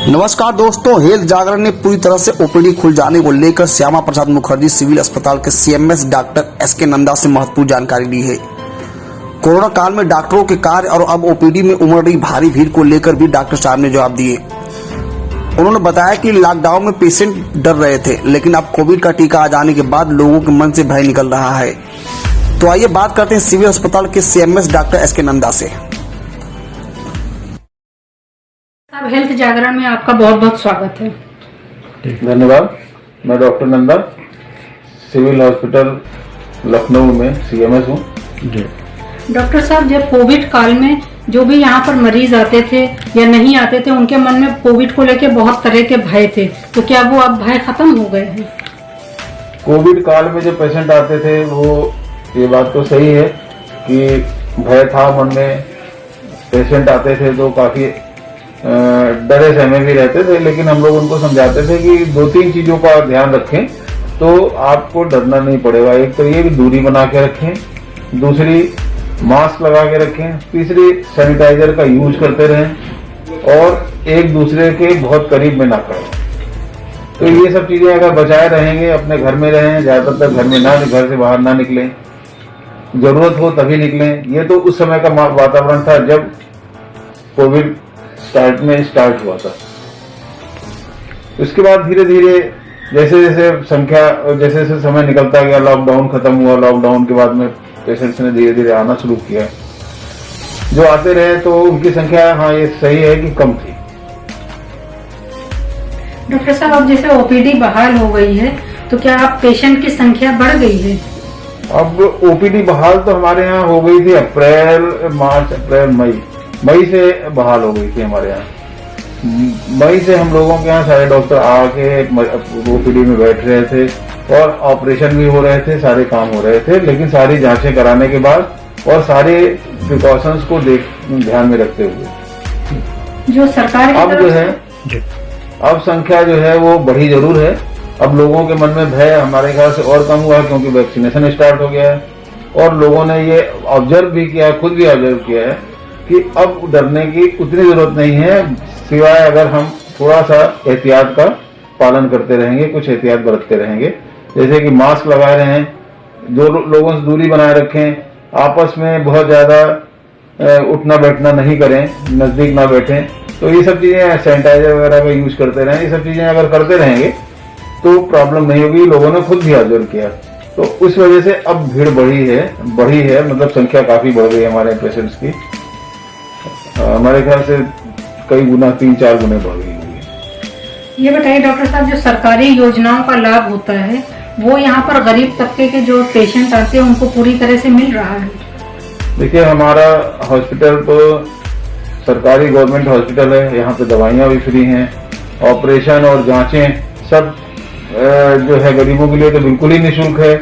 नमस्कार दोस्तों, हेल्थ जागरण ने पूरी तरह से ओपीडी खुल जाने को लेकर श्यामा प्रसाद मुखर्जी सिविल अस्पताल के सीएमएस डॉक्टर एसके नंदा से महत्वपूर्ण जानकारी ली है। कोरोना काल में डॉक्टरों के कार्य और अब ओपीडी में उमड़ रही भारी भीड़ को लेकर भी डॉक्टर साहब ने जवाब दिए। उन्होंने बताया कि लॉकडाउन में पेशेंट डर रहे थे, लेकिन अब कोविड का टीका आ जाने के बाद लोगों के मन से भय निकल रहा है। तो आइए बात करते हैं सिविल अस्पताल के सीएमएस डॉक्टर एसके नंदा से। हेल्थ जागरण में आपका बहुत बहुत स्वागत है। धन्यवाद। मैं doctor Nanda civil hospital Lucknow में सीएमएस हूँ। डॉक्टर साहब, जब कोविड काल में जो भी यहाँ पर मरीज आते थे या नहीं आते थे, उनके मन में कोविड को लेकर बहुत तरह के भय थे, तो क्या वो अब भय खत्म हो गए हैं? कोविड काल में जो पेशेंट आते थे वो ये बात तो सही है कि भय था मन में। पेशेंट आते थे तो काफी डरे सहमे भी रहते थे, लेकिन हम लोग उनको समझाते थे कि 2-3 चीजों का ध्यान रखें तो आपको डरना नहीं पड़ेगा। एक तो ये कि दूरी बना के रखें, दूसरी मास्क लगा के रखें, तीसरी सैनिटाइजर का यूज करते रहें और एक दूसरे के बहुत करीब में ना करें। तो ये सब चीजें अगर बचाए रहेंगे, अपने घर में रहें, ज्यादातर घर में ना, घर से बाहर ना निकलें, जरूरत हो तभी निकलें। ये तो उस समय का वातावरण था जब कोविड स्टार्ट हुआ था। उसके बाद धीरे धीरे जैसे जैसे समय निकलता गया, लॉकडाउन खत्म हुआ। लॉकडाउन के बाद में पेशेंट्स ने धीरे धीरे आना शुरू किया। जो आते रहे तो उनकी संख्या, हाँ ये सही है कि कम थी। डॉक्टर साहब, अब जैसे ओपीडी बहाल हो गई है, तो क्या अब पेशेंट की संख्या बढ़ गई है? अब ओपीडी बहाल तो हमारे यहाँ हो गई थी अप्रैल मई से बहाल हो गई थी हमारे यहाँ। मई से हम लोगों के यहाँ सारे डॉक्टर आके ओपीडी में बैठ रहे थे और ऑपरेशन भी हो रहे थे, सारे काम हो रहे थे, लेकिन सारी जांचें कराने के बाद और सारे प्रिकॉशंस को ध्यान में रखते हुए जो सरकार अब जो है, अब संख्या जो है वो बढ़ी जरूर है। अब लोगों के मन में भय हमारे ख्याल से और कम हुआ है, क्योंकि वैक्सीनेशन स्टार्ट हो गया है और लोगों ने ये ऑब्जर्व भी किया, खुद भी ऑब्जर्व किया है कि अब डरने की उतनी जरूरत नहीं है, सिवाय अगर हम थोड़ा सा एहतियात का पालन करते रहेंगे, कुछ एहतियात बरतते रहेंगे, जैसे कि मास्क लगाए रहें, जो लोगों से दूरी बनाए रखें, आपस में बहुत ज्यादा उठना बैठना नहीं करें, नजदीक ना बैठें। तो ये सब चीजें, सैनिटाइजर वगैरह का यूज करते रहें, ये सब चीजें अगर करते रहेंगे तो प्रॉब्लम नहीं होगी। लोगों ने खुद भी ऑब्जर्व किया, तो उस वजह से अब भीड़ बढ़ी है, मतलब संख्या काफी बढ़ गई है हमारे पेशेंट्स की। हमारे ख्याल से कई गुना, 3-4 गुने बढ़ गई होगी। ये बताइए डॉक्टर साहब, जो सरकारी योजनाओं का लाभ होता है वो यहाँ पर गरीब तबके के जो पेशेंट आते हैं उनको पूरी तरह से मिल रहा है? देखिए, हमारा हॉस्पिटल तो सरकारी गवर्नमेंट हॉस्पिटल है। यहाँ पे दवाइयाँ भी फ्री हैं, ऑपरेशन और जांचें सब जो है गरीबों के लिए तो बिल्कुल ही निःशुल्क है।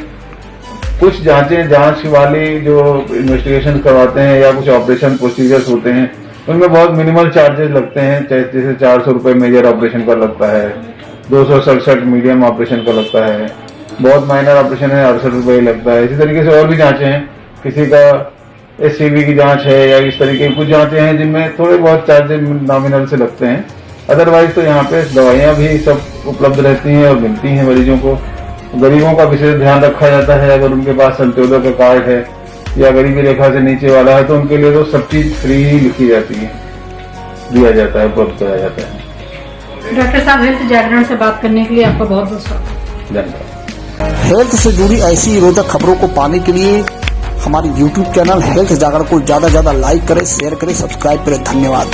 कुछ जांच वाली जो इन्वेस्टिगेशन करवाते हैं या कुछ ऑपरेशन प्रोसीजर्स होते हैं, उनमें बहुत मिनिमल चार्जेस लगते हैं। जैसे 400 रुपए मेजर ऑपरेशन का लगता है, 267 मीडियम ऑपरेशन का लगता है, बहुत माइनर ऑपरेशन है 68 रुपए लगता है। इसी तरीके से और भी जांचें हैं, किसी का SCV की जांच है या इस तरीके की कुछ जांचें हैं जिनमें थोड़े बहुत चार्जेस नॉमिनल से लगते हैं। अदरवाइज तो यहाँ पे दवाइयाँ भी सब उपलब्ध रहती हैं और मिलती हैं मरीजों को। गरीबों का विशेष ध्यान रखा जाता है। अगर उनके पास अंत्योदय का कार्ड है या गरीबी रेखा से नीचे वाला है तो उनके लिए तो सब चीज फ्री ही लिखी जाती है, दिया जाता है, उपलब्ध कराया जाता है। डॉक्टर साहब, हेल्थ जागरण से बात करने के लिए आपका बहुत बहुत स्वागत। धन्यवाद। हेल्थ से जुड़ी ऐसी रोचक खबरों को पाने के लिए हमारे YouTube चैनल हेल्थ जागरण को ज्यादा लाइक करें, शेयर करें, सब्सक्राइब करें। धन्यवाद।